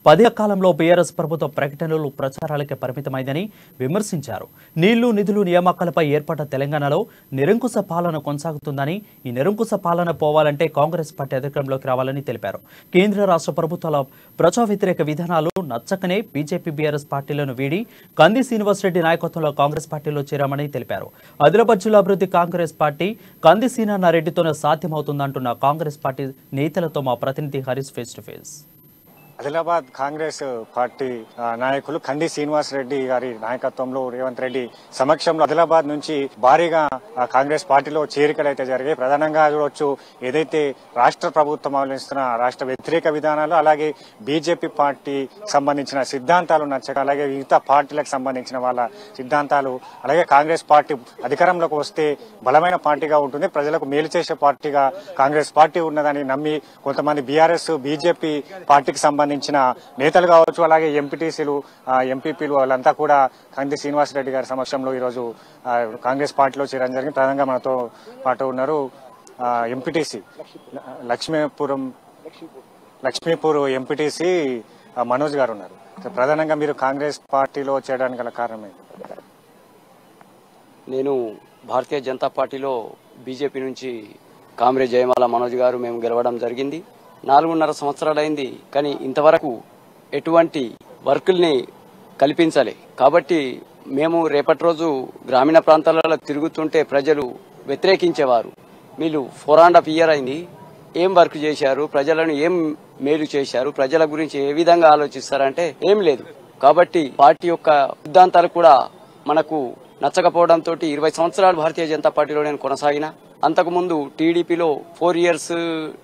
10 కాలంలో బీఆర్ఎస్ ప్రభుత్వ ప్రకటనలు ప్రచారాలకే పరిమితమైందని విమర్శించారు. నీళ్లు నిధులు నియామకాలపై ఏర్పడ్డ తెలంగాణలో నిరంకుశ పాలన కొనసాగుతుందని, ఈ నిరంకుశ పాలన పోవాలంటే కాంగ్రెస్ పార్టీ అధికారంలోకి రావాలని తెలిపారు. కేంద్ర రాష్ట్ర ప్రభుత్వాల ప్రజా వ్యతిరేక విధానాలు నచ్చకనే బీజేపీ బీఆర్ఎస్ పార్టీలను వీడి కంది శ్రీనివాసరెడ్డి నాయకత్వంలో కాంగ్రెస్ పార్టీలో చేరామని తెలిపారు. ఆదిలాబాద్ జిల్లా అభివృద్ధి కాంగ్రెస్ పార్టీ కంది శ్రీనారెడ్డితోనే సాధ్యమవుతుందంటున్న కాంగ్రెస్ పార్టీ నేతలతో మా ప్రతినిధి Harish face to face. Adilabad Congress party నాయకులు కంది శ్రీనివాస్ రెడ్డి గారి నాయకత్వంలో రేవంత్ రెడ్డి సమక్షంలో ఆదిలాబాద్ నుంచి భారీగా కాంగ్రెస్ పార్టీలో చేరికలు అయితే జరిగాయి. ప్రధానంగా చూడొచ్చు, ఏదైతే రాష్ట్ర ప్రభుత్వం అవలంబిస్తున్న రాష్ట్ర వ్యతిరేక విధానాలు, అలాగే బీజేపీ పార్టీ సంబంధించిన సిద్ధాంతాలు నచ్చక, అలాగే మిగతా పార్టీలకు సంబంధించిన వాళ్ళ సిద్ధాంతాలు, అలాగే కాంగ్రెస్ పార్టీ అధికారంలోకి వస్తే బలమైన పార్టీగా ఉంటుంది, ప్రజలకు మేలు చేసే పార్టీగా కాంగ్రెస్ పార్టీ ఉన్నదని నమ్మి కొంతమంది బీఆర్ఎస్ బీజేపీ పార్టీకి సంబంధించిన నేతలు కావచ్చు, అలాగే ఎంపీటీసీలు ఎంపీపీలు వాళ్ళంతా కూడా కంది శ్రీనివాస్ రెడ్డి గారి సమక్షంలో ఈరోజు కాంగ్రెస్ పార్టీలో చేరడం జరిగింది. ప్రధానంగా మనతో పాటు ఉన్నారు ఎంపీటీసీ లక్ష్మీపూర్ ఎంపీటీసీ మనోజ్ గారు ఉన్నారు. ప్రధానంగా మీరు కాంగ్రెస్ పార్టీలో చేరడానికి గల కారణం ఏంటి? నేను భారతీయ జనతా పార్టీలో బీజేపీ నుంచి కామ్రేడ్ జయమాల మనోజ్ గారు మేము గెలవడం జరిగింది. 4.5 సంవత్సరాలైంది, కానీ ఇంతవరకు ఎటువంటి వర్కుల్ని కల్పించాలి. కాబట్టి మేము రేపటి రోజు గ్రామీణ ప్రాంతాలలో తిరుగుతుంటే ప్రజలు వ్యతిరేకించేవారు. వీళ్ళు 4.5 years అయింది, ఏం వర్క్ చేశారు, ప్రజలను ఏం మేలు చేశారు, ప్రజల గురించి ఏ విధంగా ఆలోచిస్తారంటే ఏం లేదు. కాబట్టి పార్టీ యొక్క సిద్ధాంతాలు కూడా మనకు నచ్చకపోవడంతో 20 సంవత్సరాలు భారతీయ జనతా పార్టీలో నేను కొనసాగిన. అంతకుముందు టీడీపీలో 4 years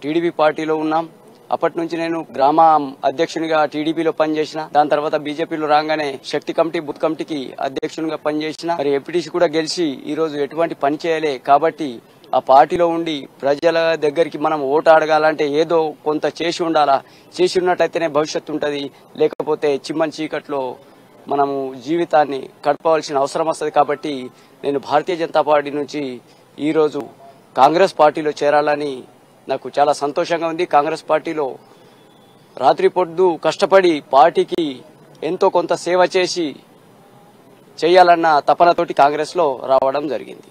టీడీపీ పార్టీలో ఉన్నాం. అప్పటి నుంచి నేను గ్రామ అధ్యక్షునిగా టీడీపీలో పనిచేసిన. దాని తర్వాత బీజేపీలో రాగానే శక్తి కమిటీ, బూత్ కమిటీకి అధ్యక్షునిగా పనిచేసిన. మరి ఎంపీటీసీ కూడా గెలిచి ఈ రోజు ఎటువంటి పని చేయలే. కాబట్టి ఆ పార్టీలో ఉండి ప్రజల దగ్గరికి మనం ఓటు అడగాలంటే ఏదో కొంత చేసి ఉండాలా. చేసి ఉన్నట్టయితేనే భవిష్యత్తు ఉంటది, లేకపోతే చిమ్మని చీకట్లో మనము జీవితాన్ని గడపవలసిన అవసరం వస్తుంది. కాబట్టి నేను భారతీయ జనతా పార్టీ నుంచి ఈరోజు కాంగ్రెస్ పార్టీలో చేరాలని నాకు చాలా సంతోషంగా ఉంది. కాంగ్రెస్ పార్టీలో రాత్రి పొద్దు కష్టపడి పార్టీకి ఎంతో కొంత సేవ చేయాలన్న తపనతోటి కాంగ్రెస్ లో రావడం జరిగింది.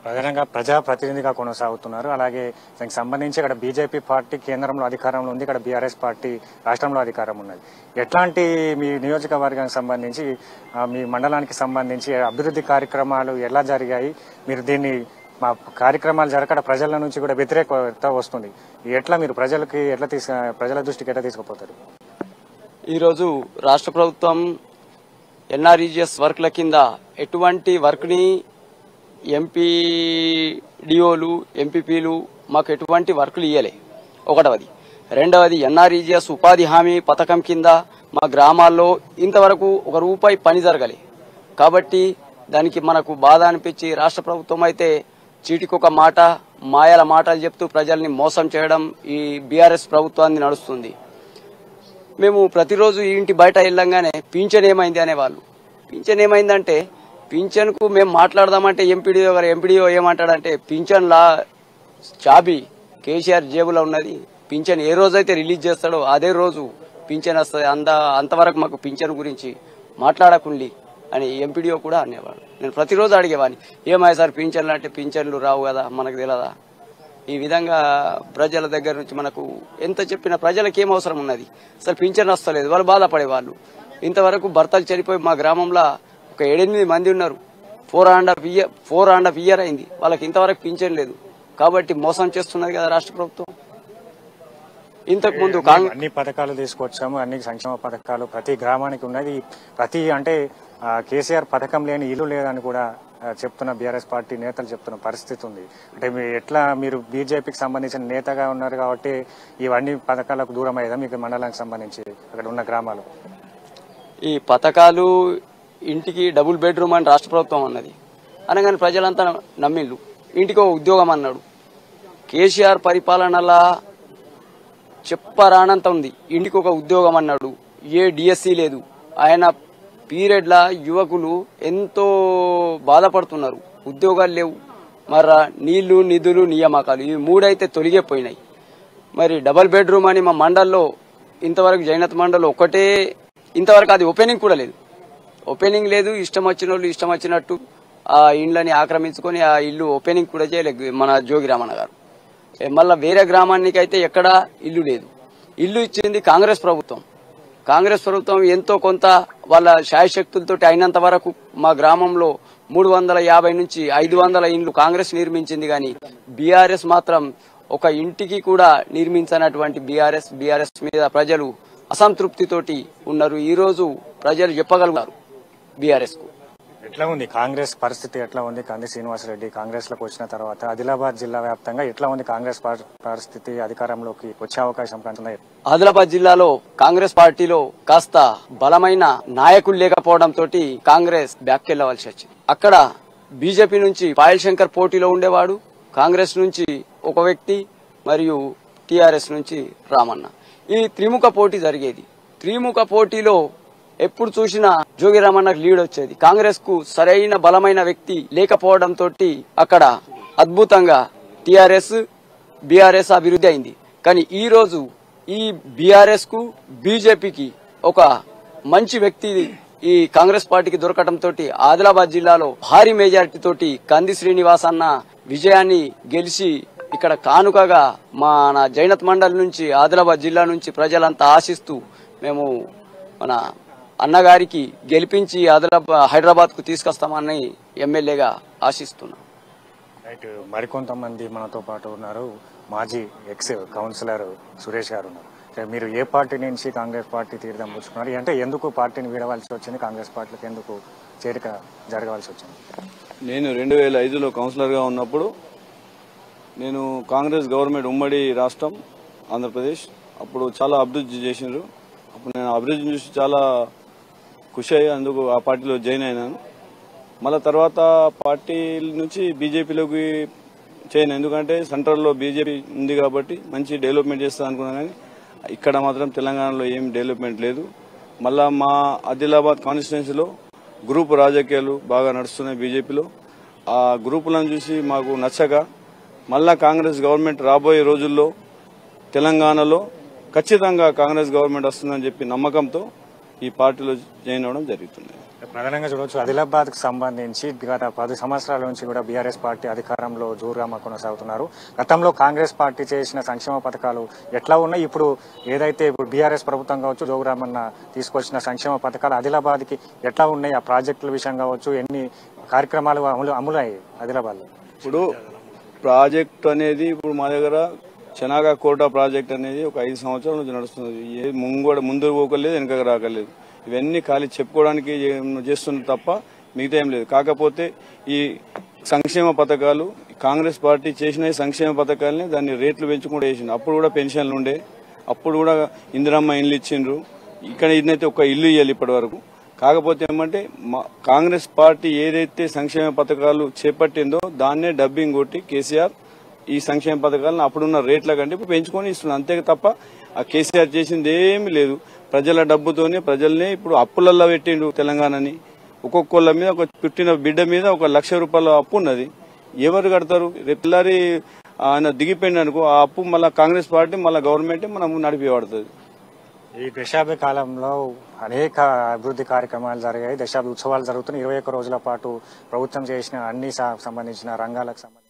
ప్రధానంగా ప్రజాప్రతినిధిగా కొనసాగుతున్నారు. అలాగే దానికి సంబంధించి ఇక్కడ బీజేపీ పార్టీ కేంద్రంలో అధికారంలో ఉంది, ఇక్కడ బీఆర్ఎస్ పార్టీ రాష్ట్రంలో అధికారం ఉన్నది. ఎట్లాంటి మీ నియోజకవర్గానికి సంబంధించి, మీ మండలానికి సంబంధించి అభివృద్ధి కార్యక్రమాలు ఎలా జరిగాయి? మీరు దీన్ని మా కార్యక్రమాలు జరగక ప్రజల నుంచి కూడా వ్యతిరేకత వస్తుంది, ఎట్లా మీరు ప్రజల దృష్టికి ఎట్లా తీసుకుపోతారు? ఈరోజు రాష్ట్ర ప్రభుత్వం ఎన్ఆర్ఈజీఎస్ వర్క్ల కింద ఎటువంటి వర్క్ ని ఎంపీడీఓలు ఎంపీపీలు మాకు ఎటువంటి వర్కులు ఇయ్యలే. ఒకటవది. రెండవది, ఎన్ఆర్ఈజీఎస్ ఉపాధి హామీ పథకం కింద మా గ్రామాల్లో ఇంతవరకు ₹1 పని జరగలే. కాబట్టి దానికి మనకు బాధ అనిపించి రాష్ట్ర ప్రభుత్వం అయితే చీటికొక మాట, మాయల మాటలు చెప్తూ ప్రజల్ని మోసం చేయడం ఈ బీఆర్ఎస్ ప్రభుత్వాన్ని నడుస్తుంది. మేము ప్రతిరోజు ఇంటి బయట వెళ్ళంగానే పింఛన్ ఏమైంది అనేవాళ్ళు. పింఛన్ ఏమైందంటే, పింఛన్ కు మేము మాట్లాడదామంటే ఎంపీడీఓ ఏమంటాడంటే, పింఛన్ లా చాబీ కేసీఆర్ జేబులో ఉన్నది, పింఛన్ ఏ రోజైతే రిలీజ్ చేస్తాడో అదే రోజు పింఛన్ వస్తుంది, అంతవరకు మాకు పింఛన్ గురించి మాట్లాడకుండి అని ఎంపీడీఓ కూడా అనేవాడు. నేను ప్రతిరోజు అడిగేవాడిని, ఏమయ్యా సార్ పింఛన్లు అంటే, పింఛన్లు రావు కదా, మనకు తెలియదా? ఈ విధంగా ప్రజల దగ్గర నుంచి మనకు ఎంత చెప్పినా ప్రజలకు ఏం అవసరం ఉన్నది, అసలు పింఛన్ వస్తలేదు, వాళ్ళు బాధపడేవాళ్ళు. ఇంతవరకు భర్తలు చనిపోయి మా గ్రామంలో ఒక 7-8 మంది ఉన్నారు. 4.5 years అయింది, వాళ్ళకి ఇంతవరకు పింఛన్ లేదు. కాబట్టి మోసం చేస్తున్నది కదా రాష్ట్ర ప్రభుత్వం. ఇంతకు ముందు అన్ని పథకాలు తీసుకొచ్చాము, అన్ని సంక్షేమ పథకాలు ప్రతి గ్రామానికి ఉన్నది. అంటే కేసీఆర్ పథకం లేని ఇల్లు లేదని కూడా చెప్తున్న బీఆర్ఎస్ పార్టీ నేతలు చెప్తున్న పరిస్థితి ఉంది. అంటే మీరు బీజేపీకి సంబంధించిన నేతగా ఉన్నారు కాబట్టి ఇవన్నీ పథకాలకు దూరం అయ్యేదా మీకు మండలానికి సంబంధించి అక్కడ ఉన్న గ్రామాలు? ఈ పథకాలు ఇంటికి డబుల్ బెడ్రూమ్ అని రాష్ట్ర ప్రభుత్వం అన్నది అనగానే ప్రజలంతా నమ్మిళ్ళు. ఇంటికి ఒక ఉద్యోగం అన్నాడు. కేసీఆర్ పరిపాలనలా చెప్పరానంత ఉంది. ఇంటికి ఒక ఉద్యోగం అన్నాడు, ఏ డిఎస్సీ లేదు. ఆయన పీరియడ్ లా యువకులు ఎంతో బాధపడుతున్నారు, ఉద్యోగాలు లేవు. మరి నీళ్లు నిధులు నియామకాలు ఈ 3 అయితే తొలగిపోయినాయి. మరి డబుల్ బెడ్రూమ్ అని మా మండల్లో ఇంతవరకు జైనత్ మండల్ ఒక్కటే, ఇంతవరకు అది ఓపెనింగ్ కూడా లేదు. ఓపెనింగ్ లేదు. ఇష్టం వచ్చిన వాళ్ళు ఇష్టం వచ్చినట్టు ఆ ఇండ్లని ఆక్రమించుకొని ఆ ఇల్లు ఓపెనింగ్ కూడా చేయలేదు మన జోగి రామన్న గారు. మళ్ళా వేరే గ్రామానికి అయితే ఎక్కడా ఇల్లు లేదు. ఇల్లు ఇచ్చింది కాంగ్రెస్ ప్రభుత్వం. కాంగ్రెస్ ప్రభుత్వం ఎంతో కొంత వాళ్ళ శాయశక్తులతో అయినంత వరకు మా గ్రామంలో 350 నుంచి 500 ఇండ్లు కాంగ్రెస్ నిర్మించింది. కానీ బీఆర్ఎస్ మాత్రం ఒక ఇంటికి కూడా నిర్మించినటువంటి బీఆర్ఎస్ మీద ప్రజలు అసంతృప్తితోటి ఉన్నారు. ఈ రోజు ప్రజలు చెప్పగలుగుతారు బీఆర్ఎస్ కు. ఎట్లా ఉంది కాంగ్రెస్ పరిస్థితి? ఎట్లా ఉంది? కంది శ్రీనివాసరెడ్డి కాంగ్రెస్ లోకి వచ్చిన తర్వాత ఆదిలాబాద్ జిల్లా వ్యాప్తంగా ఎట్లా ఉంది కాంగ్రెస్ పరిస్థితి? అధికారంలోకి వచ్చే అవకాశం కనుక ఆదిలాబాద్ జిల్లాలో కాంగ్రెస్ పార్టీలో కాస్త బలమైన నాయకులు లేకపోవడంతో కాంగ్రెస్ బ్యాక్ వెళ్లవలసి వచ్చింది. అక్కడ బీజేపీ నుంచి పాయల్ శంకర్ పోటీలో ఉండేవాడు, కాంగ్రెస్ నుంచి ఒక వ్యక్తి మరియు టీఆర్ఎస్ నుంచి రామన్న. ఈ త్రిముఖ పోటీ జరిగేది. త్రిముఖ పోటీలో ఎప్పుడు చూసినా జోగి రామన్నకు లీడ్ వచ్చేది. కాంగ్రెస్ కు సరైన బలమైన వ్యక్తి లేకపోవడంతో అక్కడ అద్భుతంగా టీఆర్ఎస్ బీఆర్ఎస్ అభివృద్ధి అయింది. కానీ ఈ రోజు ఈ బీఆర్ఎస్ కు బీజేపీకి ఒక మంచి వ్యక్తి ఈ కాంగ్రెస్ పార్టీకి దొరకడంతో ఆదిలాబాద్ జిల్లాలో భారీ మెజారిటీ తోటి కంది శ్రీనివాస్ అన్న విజయాన్ని గెలిచి ఇక్కడ కానుకగా మన జైనత్ మండల్ నుంచి ఆదిలాబాద్ జిల్లా నుంచి ప్రజలంతా ఆశిస్తూ మేము మన అన్నగారికి గెలిపించి హైదరాబాద్ కు తీసుకొస్తామని ఎమ్మెల్యేగా ఆశిస్తున్నాం. రైట్. మరికొంతమంది మనతో పాటు ఉన్నారు. మాజీ ఎక్స్ కౌన్సిలర్ సురేష్ గారు ఉన్నారు. మీరు ఏ పార్టీ నుంచి కాంగ్రెస్ పార్టీ తీర్థం పుచ్చుకున్నారు? అంటే ఎందుకు పార్టీని వీడవలసి వచ్చింది? కాంగ్రెస్ పార్టీకి ఎందుకు చేరిక జరగవలసి వచ్చింది? నేను 2005లో కౌన్సిలర్గా ఉన్నప్పుడు నేను కాంగ్రెస్ గవర్నమెంట్ ఉమ్మడి రాష్ట్రం ఆంధ్రప్రదేశ్ అప్పుడు చాలా అభివృద్ధి చేసినారు. అప్పుడు నేను అభివృద్ధిని చూసి చాలా ఖుషి అయ్యి అందుకు ఆ పార్టీలో జాయిన్ అయినాను. మళ్ళీ తర్వాత పార్టీ నుంచి బీజేపీలోకి చేయను. ఎందుకంటే సెంట్రల్లో బీజేపీ ఉంది కాబట్టి మంచి డెవలప్మెంట్ చేస్తా అనుకున్నాను. కానీ ఇక్కడ మాత్రం తెలంగాణలో ఏం డెవలప్మెంట్ లేదు. మళ్ళా మా ఆదిలాబాద్ కాన్స్టిట్యున్సీలో గ్రూప్ రాజకీయాలు బాగా నడుస్తున్నాయి బీజేపీలో. ఆ గ్రూపులను చూసి మాకు నచ్చక మళ్ళా కాంగ్రెస్ గవర్నమెంట్ రాబోయే రోజుల్లో తెలంగాణలో ఖచ్చితంగా కాంగ్రెస్ గవర్నమెంట్ వస్తుందని చెప్పి నమ్మకంతో ఈ పార్టీలో జాయిన్ అవ్వడం జరుగుతుంది. ప్రధానంగా చూడవచ్చు ఆదిలాబాద్ కు సంబంధించి గత 10 సంవత్సరాల నుంచి కూడా బీఆర్ఎస్ పార్టీ అధికారంలో జోరుగా కొనసాగుతున్నారు. గతంలో కాంగ్రెస్ పార్టీ చేసిన సంక్షేమ పథకాలు ఎట్లా ఉన్నాయి? ఇప్పుడు ఏదైతే ఇప్పుడు బీఆర్ఎస్ ప్రభుత్వం కావచ్చు, జోగురామన్న తీసుకొచ్చిన సంక్షేమ పథకాలు ఆదిలాబాద్ కి ఎట్లా ఉన్నాయి? ఆ ప్రాజెక్టుల విషయం కావచ్చు, ఎన్ని కార్యక్రమాలు అమలయ్యాయి ఆదిలాబాద్ లో? ఇప్పుడు ప్రాజెక్ట్ అనేది ఇప్పుడు మా దగ్గర చెనాగా కోట ప్రాజెక్ట్ అనేది ఒక 5 సంవత్సరాల నుంచి నడుస్తుంది. ముందు పోకలేదు, వెనక రాకలేదు. ఇవన్నీ ఖాళీ చెప్పుకోవడానికి చేస్తున్నారు తప్ప మిగతా ఏం లేదు. కాకపోతే ఈ సంక్షేమ పథకాలు కాంగ్రెస్ పార్టీ చేసిన సంక్షేమ పథకాలని దాన్ని రేట్లు పెంచుకుంటూ చేసిండు. అప్పుడు కూడా పెన్షన్లు ఉండే, అప్పుడు కూడా ఇందిరమ్మ ఇల్లు ఇచ్చిండ్రు. ఇక్కడ ఇదైతే ఒక ఇల్లు ఇవ్వాలి ఇప్పటి వరకు. కాకపోతే ఏమంటే కాంగ్రెస్ పార్టీ ఏదైతే సంక్షేమ పథకాలు చేపట్టిందో దాన్నే డబ్బింగ్ కొట్టి కేసీఆర్ ఈ సంక్షేమ పథకాలను అప్పుడున్న రేట్ల కంటే ఇప్పుడు పెంచుకొని ఇస్తున్నారు. అంతే తప్ప ఆ కేసీఆర్ చేసింది ఏమీ లేదు. ప్రజల డబ్బుతోనే ప్రజల్ని ఇప్పుడు అప్పులల్లో పెట్టిండు తెలంగాణని. ఒక్కొక్కళ్ళ మీద ఒక పుట్టిన బిడ్డ మీద 1 లక్ష రూపాయల అప్పు ఉన్నది. ఎవరు కడతారు? రేపిల్లారి ఆయన దిగిపోయింది అనుకో, ఆ అప్పు మళ్ళీ కాంగ్రెస్ పార్టీ మళ్ళీ గవర్నమెంట్ మనం నడిపిపడుతుంది. ఈ దశాబ్ద కాలంలో అనేక అభివృద్ధి కార్యక్రమాలు జరిగాయి. దశాబ్ద ఉత్సవాలు జరుగుతున్నాయి. 21 రోజుల పాటు ప్రభుత్వం చేసిన అన్ని సంబంధించిన రంగాలకు సంబంధించి